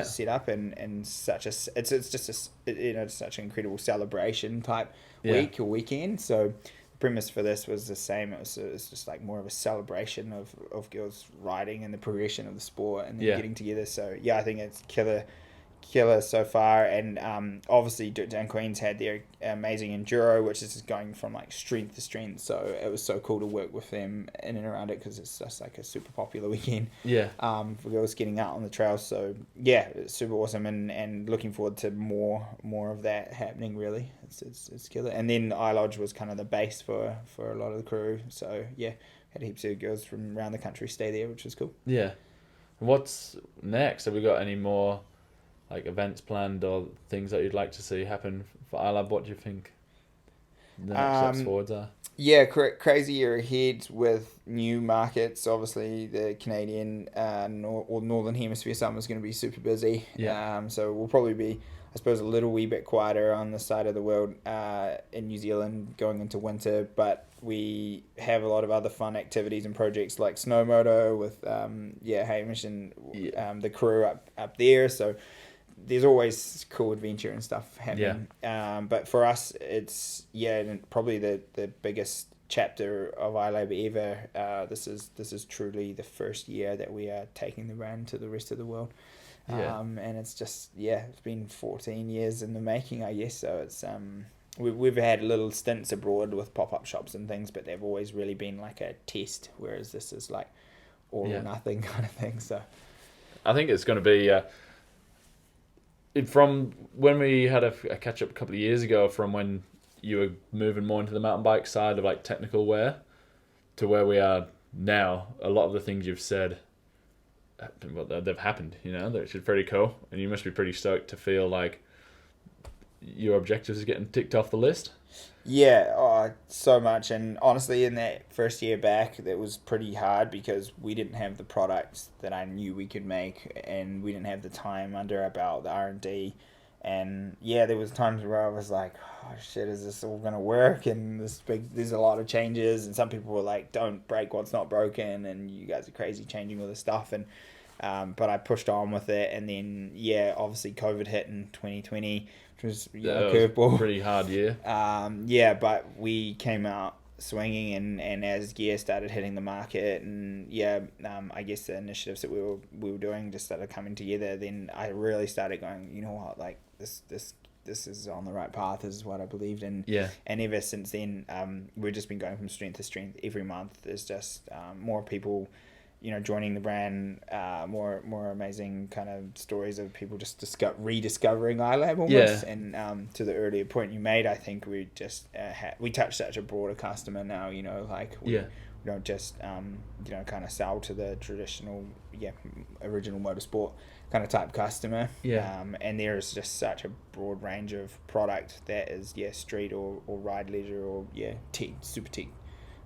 set up, and such a, it's just a, such an incredible celebration type week or weekend. So premise for this was the same. It was just like more of a celebration of girls riding and the progression of the sport, and then getting together. So I think it's killer so far. And obviously Dan Queen's had their amazing enduro, which is going from like strength to strength. So it was so cool to work with them in and around it, because it's just like a super popular weekend. For girls getting out on the trails. So it's super awesome, and looking forward to more of that happening. Really, it's killer. And then iLodge was kind of the base for a lot of the crew. So had heaps of girls from around the country stay there, which was cool. What's next? Have we got any more like events planned or things that you'd like to see happen for iLab? What do you think the next steps forwards are? Crazy year ahead with new markets. Obviously, the Canadian or Northern Hemisphere summer is going to be super busy. So we'll probably be, I suppose, a little wee bit quieter on the side of the world in New Zealand going into winter. But we have a lot of other fun activities and projects like Snowmoto with Hamish and the crew up there. So there's always cool adventure and stuff happening. But for us, it's probably the biggest chapter of iLab ever. This is truly the first year that we are taking the brand to the rest of the world. And it's just it's been 14 years in the making, I guess. So it's we've had little stints abroad with pop-up shops and things, but they've always really been like a test, whereas this is like all or nothing kind of thing. So I think it's going to be from when we had a catch up a couple of years ago, from when you were moving more into the mountain bike side of like technical wear to where we are now. A lot of the things you've said, they've happened, which is pretty cool, and you must be pretty stoked to feel like your objectives are getting ticked off the list. So much. And honestly, in that first year back, that was pretty hard because we didn't have the products that I knew we could make, and we didn't have the time under our belt, the R&D. And there was times where I was like, oh shit, is this all gonna work? And there's a lot of changes, and some people were like, don't break what's not broken, and you guys are crazy changing all this stuff. And but I pushed on with it, and then obviously COVID hit in 2020, which was a curveball. Pretty hard year. But we came out swinging, and as gear started hitting the market, and I guess the initiatives that we were doing just started coming together. Then I really started going, you know what, like this this is on the right path. This is what I believed in. Yeah. And ever since then, we've just been going from strength to strength every month. There's just more people, joining the brand, more amazing kind of stories of people just rediscovering iLab almost. Yeah. And to the earlier point you made, I think we just we touch such a broader customer now. Like we don't just kind of sell to the traditional original motorsport kind of type customer. And there is just such a broad range of product that is street or ride leisure or tech, super tech.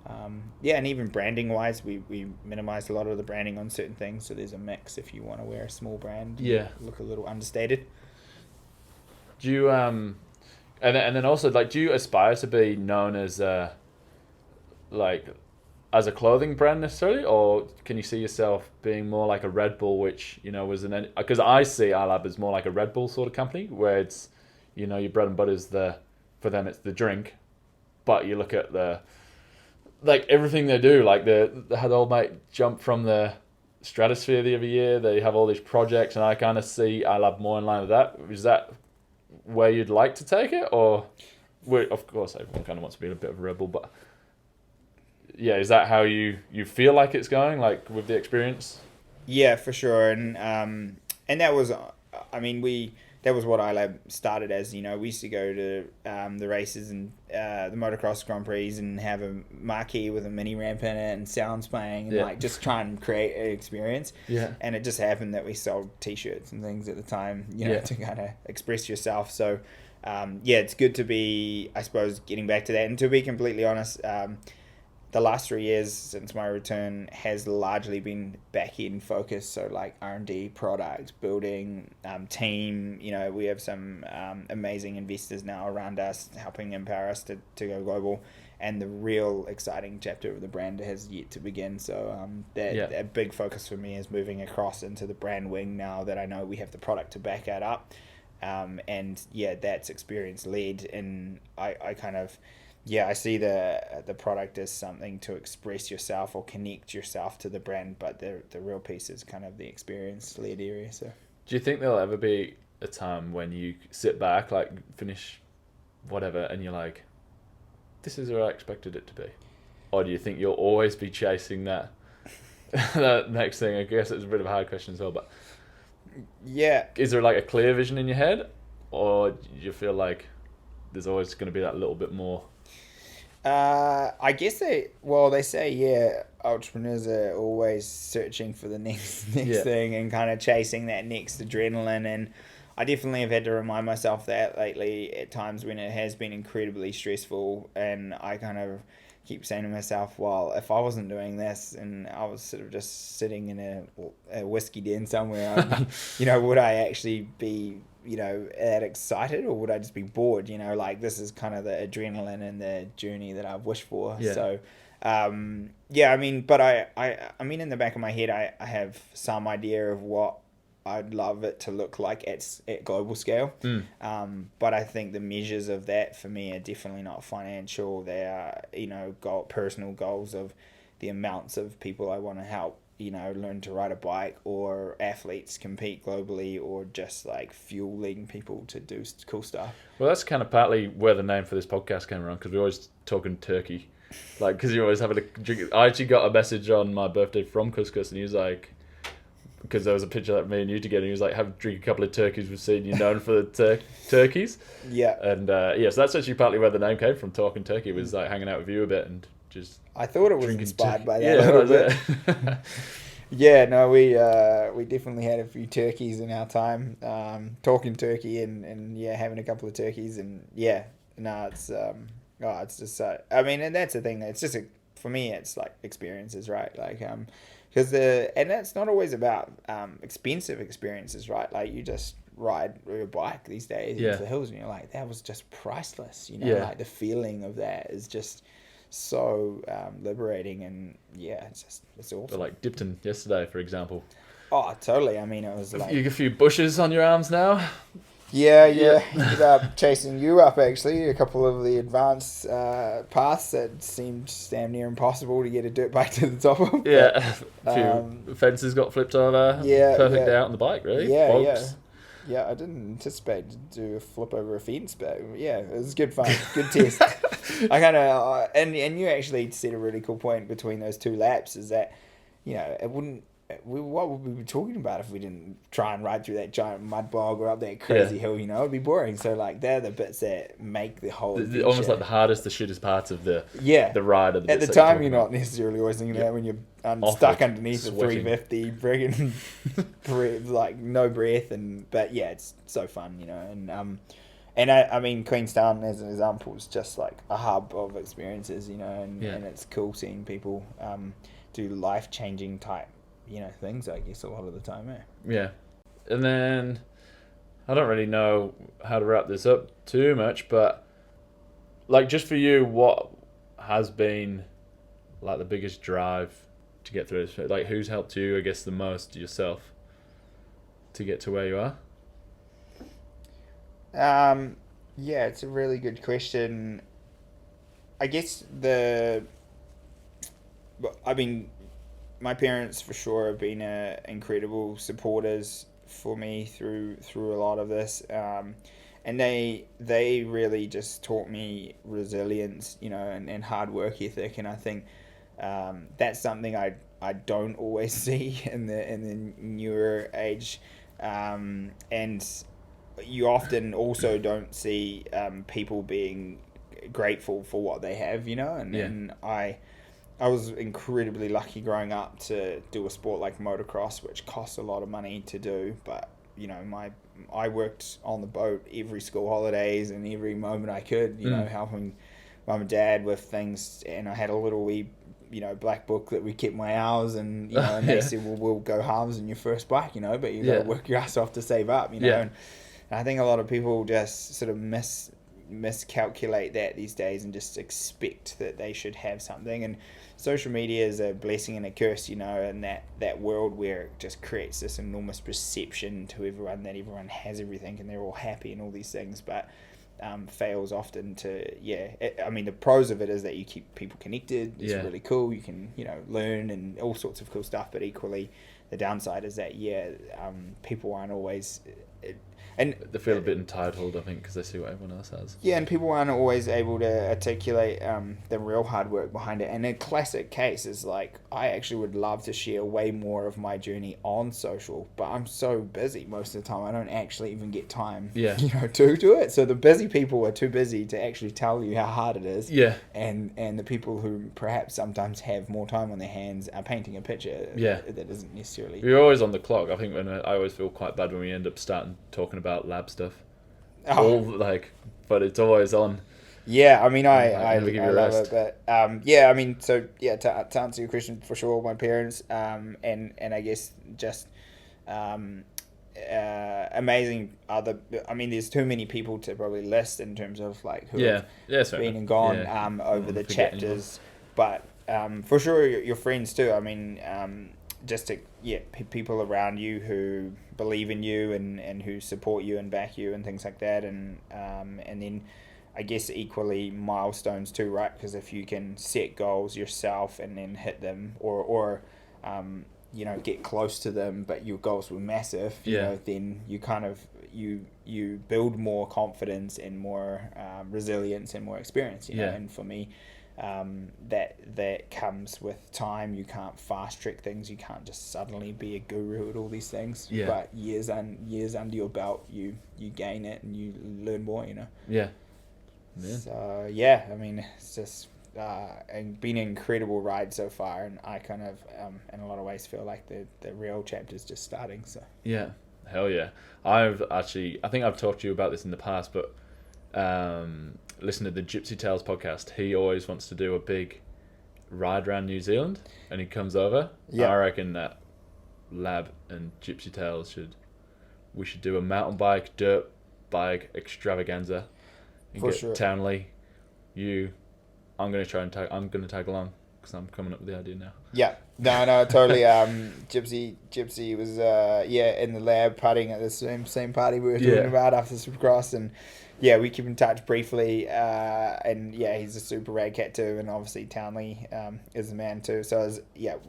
And even branding wise, we minimized a lot of the branding on certain things, so there's a mix if you want to wear a small brand, look a little understated. Do you and then also, like, do you aspire to be known as as a clothing brand necessarily, or can you see yourself being more like a Red Bull, which was because I see iLab as more like a Red Bull sort of company, where it's your bread and butter is for them it's the drink, but you look at everything they do, like they had old mate jump from the stratosphere the other year. They have all these projects, and I kind of see iLab more in line with that. Is that where you'd like to take it, or of course everyone kind of wants to be a bit of a rebel, but is that how you feel like it's going, like with the experience? Yeah, for sure. And that was, that was what iLab started as. We used to go to the races and the motocross Grand Prix and have a marquee with a mini ramp in it and sounds playing and just try and create an experience. And it just happened that we sold t-shirts and things at the time, to kind of express yourself. So it's good to be, I suppose, getting back to that. And to be completely honest, the last 3 years since my return has largely been back-end focused, so like R&D, product, building, team. We have some amazing investors now around us helping empower us to go global, and the real exciting chapter of the brand has yet to begin. So that big focus for me is moving across into the brand wing now that I know we have the product to back it up, and that's experience-led, and I kind of... I see the product as something to express yourself or connect yourself to the brand, but the real piece is kind of the experience-led area. So, do you think there'll ever be a time when you sit back, like finish whatever, and you're like, this is where I expected it to be? Or do you think you'll always be chasing that next thing? I guess it's a bit of a hard question as well, but is there like a clear vision in your head, or do you feel like there's always going to be that little bit more? I guess they say, entrepreneurs are always searching for the next thing and kind of chasing that next adrenaline. And I definitely have had to remind myself that lately at times when it has been incredibly stressful, and I kind of keep saying to myself, well, if I wasn't doing this and I was sort of just sitting in a whiskey den somewhere, would I actually be that excited, or would I just be bored? This is kind of the adrenaline and the journey that I've wished for. So but in the back of my head, I have some idea of what I'd love it to look like at global scale. But I think the measures of that for me are definitely not financial. They are personal goals of the amounts of people I want to help learn to ride a bike, or athletes compete globally, or just like fueling people to do cool stuff. Well, that's kind of partly where the name for this podcast came around, because we're always talking turkey, because you're always having a drink. I actually got a message on my birthday from Couscous, and he was like, because there was a picture of me and you together, and he was like, drink a couple of turkeys, we've seen you known for the turkeys. And so that's actually partly where the name came from. Talking Turkey was like hanging out with you a bit and just... I thought it was inspired by that a little bit. We definitely had a few turkeys in our time, talking turkey and having a couple of turkeys, and it's just so... and that's the thing. It's just for me, it's like experiences, right? Like because and that's not always about expensive experiences, right? Like you just ride your bike these days into the hills, and you're like, that was just priceless. Like the feeling of that is just so liberating, and it's awesome. But like Dipton yesterday, for example. Oh, totally. It was like you get a few bushes on your arms now. Ended up chasing you up, actually, a couple of the advanced paths that seemed damn near impossible to get a dirt bike to the top of. A few fences got flipped over. Perfect out on the bike, really. Yeah, I didn't anticipate to do a flip over a fence, but yeah, it was good fun, good test. I kind of and you actually said a really cool point between those two laps is that, it wouldn't. What would we be talking about if we didn't try and ride through that giant mud bog or up that crazy hill? It'd be boring. So like they're the bits that make the whole almost like the hardest, the shittest parts of the ride. Are the at bits the that time, you're not necessarily always thinking that when you're stuck underneath a sweating. 350, friggin' like no breath, but yeah, it's so fun, and I mean Queenstown as an example is just like a hub of experiences, and it's cool seeing people do life changing type things, I guess, a lot of the time. Yeah, and then I don't really know how to wrap this up too much, but like just for you, what has been like the biggest drive to get through this? Like who's helped you, I guess, the most yourself to get to where you are? Yeah, it's a really good question. I guess my parents for sure have been incredible supporters for me through a lot of this, and they really just taught me resilience, and hard work ethic, and I think that's something I don't always see in the newer age, and you often also don't see people being grateful for what they have, and I was incredibly lucky growing up to do a sport like motocross, which costs a lot of money to do. But I worked on the boat every school holidays and every moment I could, helping mum and dad with things. And I had a little wee, black book that we kept my hours, and and they said, well, we'll go halves in your first bike, but you got to work your ass off to save up, And I think a lot of people just sort of miscalculate that these days and just expect that they should have something. And social media is a blessing and a curse, in that world where it just creates this enormous perception to everyone that everyone has everything and they're all happy and all these things, but fails often to the pros of it is that you keep people connected. It's really cool. You can learn and all sorts of cool stuff, but equally the downside is that people aren't always and they feel a bit entitled, I think, because they see what everyone else has. Yeah, and people aren't always able to articulate the real hard work behind it. And a classic case is like, I actually would love to share way more of my journey on social, but I'm so busy most of the time. I don't actually even get time, to do it. So the busy people are too busy to actually tell you how hard it is. Yeah. And the people who perhaps sometimes have more time on their hands are painting a picture that isn't necessarily... You're always on the clock. I think I always feel quite bad when we end up starting talking about lab stuff. But it's always on. Yeah, I mean, I never give you a love rest. it, but to answer your question, for sure, my parents, and I guess just amazing other. I mean, there's too many people to probably list in terms of like who have been and gone over the chapters, but for sure your friends too. I mean, people around you who believe in you and who support you and back you and things like that, and then I guess equally milestones too, right? Because if you can set goals yourself and then hit them, or get close to them, but your goals were massive, then you kind of you build more confidence and more resilience and more experience, and for me, that comes with time. You can't fast track things. You can't just suddenly be a guru at all these things. Yeah. But years under your belt, you gain it and you learn more. Yeah. So I mean, it's just and been an incredible ride so far, and I kind of in a lot of ways feel like the real chapter's just starting. So yeah, hell yeah. I think I've talked to you about this in the past, but listen to the Gypsy Tales podcast. He always wants to do a big ride around New Zealand, and he comes over. Yeah. I reckon that Lab and Gypsy Tales we should do a mountain bike, dirt bike extravaganza. And for get sure. Townley, I'm gonna tag along because I'm coming up with the idea now. Yeah, no, totally. Gypsy was in the lab partying at the same party we were talking about after Supercross, and we keep in touch briefly. And he's a super rad cat too, and obviously Townley is the man too. So it was,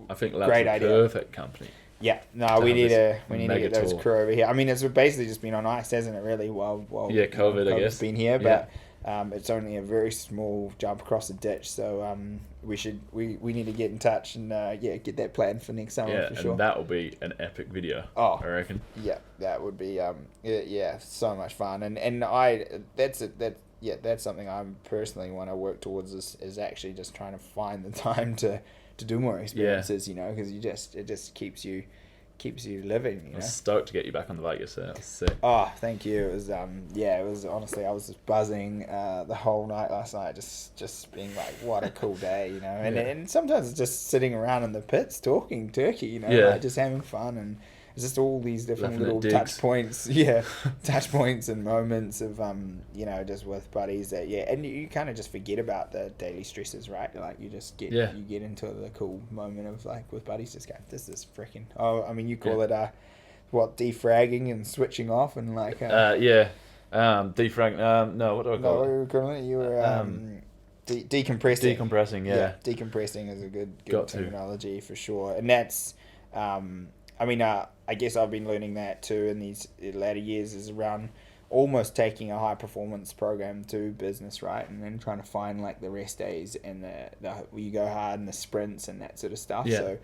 I think Lab's great a idea. perfect company. Yeah, no, we have need this to get mega those tour. crew over here. I mean, it's basically just been on ice, hasn't it? Really, while Yeah, COVID, I COVID's guess. been here, Yeah. but it's only a very small jump across the ditch. So we need to get in touch and get that planned for next summer Yeah, for sure. and that will be an epic video. Oh, I reckon. yeah, that would be so much fun, and that's something I personally want to work towards is actually just trying to find the time to do more experiences, because it just keeps you living, I was stoked to get you back on the bike yesterday. That was sick. Oh, thank you. It was honestly, I was just buzzing the whole night last night, just being like, what a cool day, and Yeah. and sometimes it's just sitting around in the pits talking turkey, Yeah. like just having fun, and it's just all these different Laughing at little digs. touch points, touch points and moments of just with buddies that and you kind of just forget about the daily stresses, right? Like you just get Yeah. you get into the cool moment of like with buddies, just go, this is freaking. Oh, I mean, you call it defragging and switching off and like Defrag. No, what do I no, call what it? were you calling it? You were decompressing. Decompressing. Yeah. Decompressing is a good Got to. terminology for sure, and that's I guess I've been learning that too in these latter years is around almost taking a high performance program to business, right, and then trying to find like the rest days and the you go hard and the sprints and that sort of stuff. Yeah. So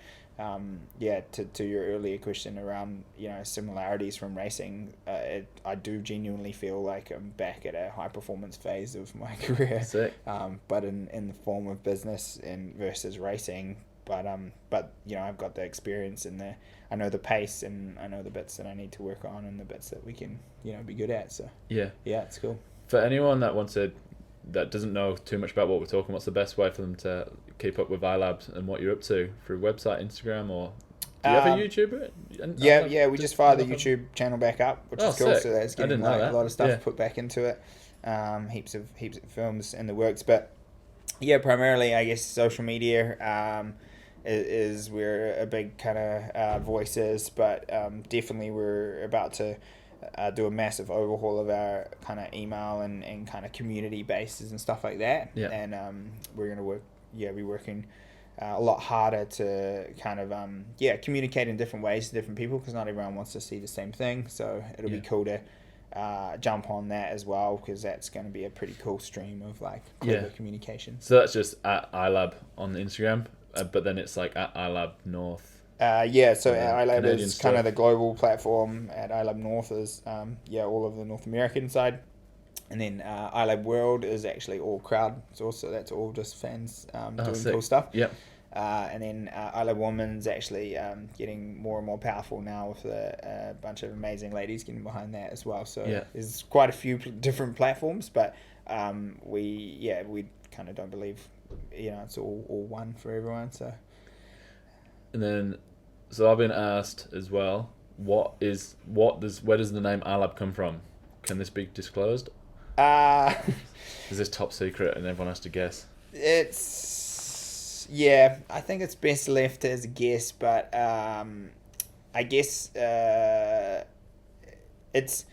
to your earlier question around similarities from racing, I do genuinely feel like I'm back at a high performance phase of my career. Sick. But in the form of business and versus racing. But I've got the experience and I know the pace and I know the bits that I need to work on and the bits that we can be good at. So Yeah. it's cool. For anyone that doesn't know too much about what we're talking, what's the best way for them to keep up with iLabs and what you're up to through website, Instagram, or do you have a YouTube? We just fired the YouTube channel back up, which is cool. Sick. So that's I getting didn't know that. a lot of stuff Yeah. put back into it. Heaps of films in the works, but primarily I guess social media is where a big kind of voice is, but definitely we're about to do a massive overhaul of our kind of email and kind of community bases and stuff like that. Yeah. And we're going to be working a lot harder to kind of communicate in different ways to different people because not everyone wants to see the same thing. So it'll be cool to jump on that as well because that's going to be a pretty cool stream of like clever communication. So that's just at iLab on the Instagram, but then it's like at iLab North. So iLab Canadian is stuff. kind of the global platform. At iLab North is all of the North American side, and then iLab World is actually all crowd source, so that's all just fans doing sick. cool stuff. Yep. And then iLab Women's actually getting more and more powerful now with a bunch of amazing ladies getting behind that as well. So there's quite a few different platforms, but we kind of don't believe it's all one for everyone. So. And then, so I've been asked as well, where does the name iLab come from? Can this be disclosed? Is this top secret and everyone has to guess? I think it's best left as a guess, but I guess it's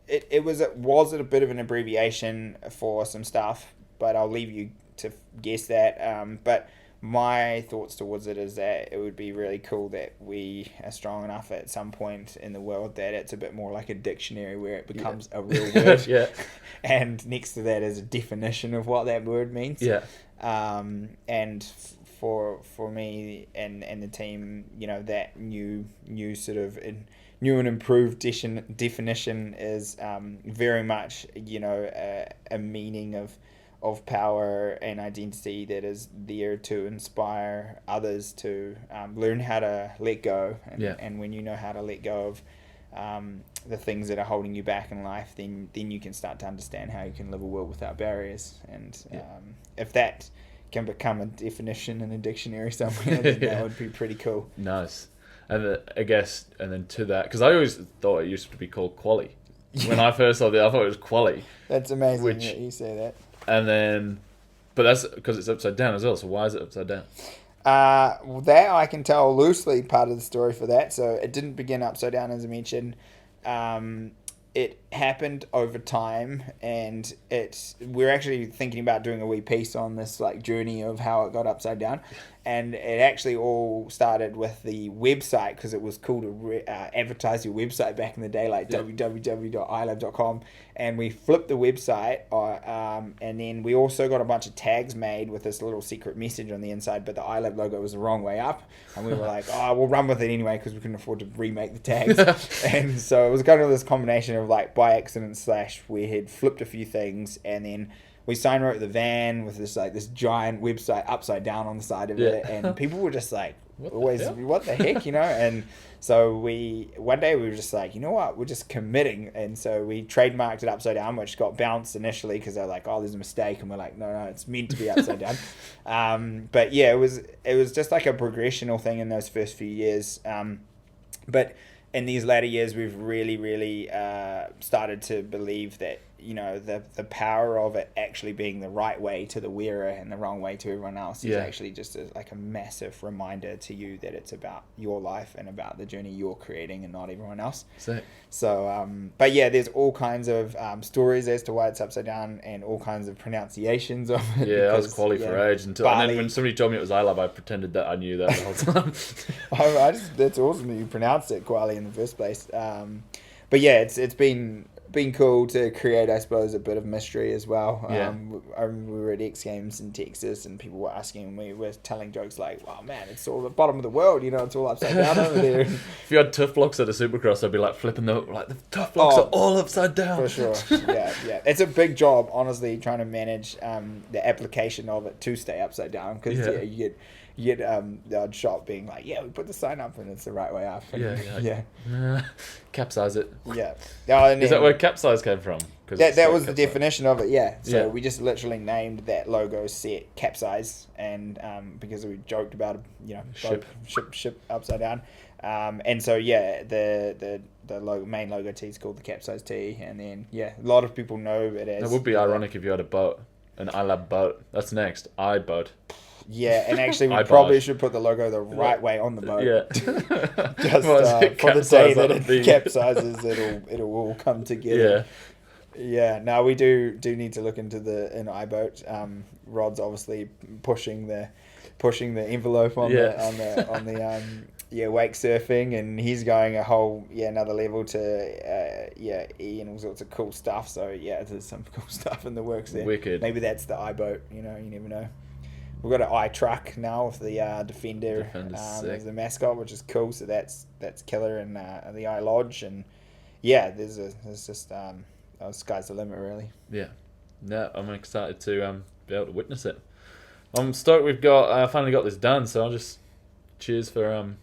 was it a bit of an abbreviation for some stuff, but I'll leave you to guess that. But my thoughts towards it is that it would be really cool that we are strong enough at some point in the world that it's a bit more like a dictionary where it becomes a real word. And next to that is a definition of what that word means. And for me and the team, that new sort of new and improved definition is very much a meaning of power and identity that is there to inspire others to learn how to let go. And when you know how to let go of the things that are holding you back in life, then you can start to understand how you can live a world without barriers. And if that can become a definition in a dictionary somewhere, then that would be pretty cool. Nice. And I guess, and then to that, because I always thought it used to be called Quali. When I first saw it, I thought it was Quali. That's amazing that you say that. And then, but that's because it's upside down as well. So why is it upside down? That I can tell loosely part of the story for that. So it didn't begin upside down, as I mentioned. It happened over time, and we're actually thinking about doing a wee piece on this like journey of how it got upside down. And it actually all started with the website, because it was cool to advertise your website back in the day, like www.ilab.com. And we flipped the website, and then we also got a bunch of tags made with this little secret message on the inside, but the iLab logo was the wrong way up. And we were like, oh, we'll run with it anyway, because we couldn't afford to remake the tags. And so it was kind of this combination of like by accident / we had flipped a few things, and then we sign wrote the van with this giant website upside down on the side of it, and people were just like, what the heck, And so one day we were just like, you know what, we're just committing, and so we trademarked it upside down, which got bounced initially because they're like, oh, there's a mistake, and we're like, no, it's meant to be upside down. But yeah, it was just like a progressional thing in those first few years, but in these latter years, we've really, really started to believe that, the power of it actually being the right way to the wearer and the wrong way to everyone else is actually just like a massive reminder to you that it's about your life and about the journey you're creating and not everyone else. Sick. So, but yeah, there's all kinds of stories as to why it's upside down and all kinds of pronunciations of it. Yeah, I was quali for age until, and then when somebody told me it was iLab, I pretended that I knew that the whole time. That's awesome that you pronounced it quali in the first place. But yeah, it's been cool to create, I suppose, a bit of mystery as well. Yeah. We were at X Games in Texas, and people were asking, we were telling jokes like, wow, man, it's all the bottom of the world, it's all upside down over there. If you had tough blocks at a Supercross, I'd be like flipping the tough blocks are all upside down. For sure. Yeah. It's a big job, honestly, trying to manage the application of it to stay upside down, because you get the odd shot being like, we put the sign up and it's the right way up. And, capsize it. Yeah. Is that where capsize came from? That was the definition of it, yeah. So we just literally named that logo set Capsize, and because we joked about ship upside down. And so the main logo tee is called the Capsize tee, and then a lot of people know it as. It would be ironic if you had a boat, an iLab boat. That's next, iBoat. Yeah, and actually we probably should put the logo the right way on the boat. Yeah. Just for the day that it capsizes, it'll all come together. Yeah. Now we do need to look into an iBoat. Rod's obviously pushing the envelope on the wake surfing, and he's going a whole another level to E and all sorts of cool stuff. So there's some cool stuff in the works there. Wicked. Maybe that's the iBoat. You never know. We've got an iTruck now with the Defender as the mascot, which is cool. So that's killer, and the iLodge, and there's just sky's the limit, really. Yeah, no, I'm excited to be able to witness it. I'm stoked we've finally got this done. So I'll just cheers for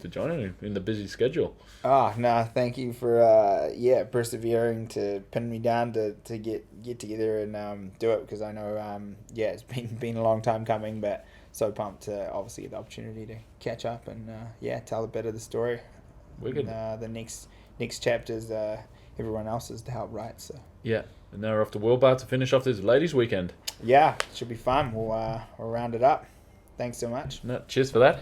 joining me in the busy schedule. Thank you for persevering to pin me down to get together and do it, because I know it's been a long time coming, but so pumped to obviously get the opportunity to catch up and tell a bit of the story. Wicked. The next chapters everyone else is to help write. So and now we're off to Wilbar to finish off this ladies' weekend. Should be fun. We'll round it up. Thanks so much. No, cheers for that.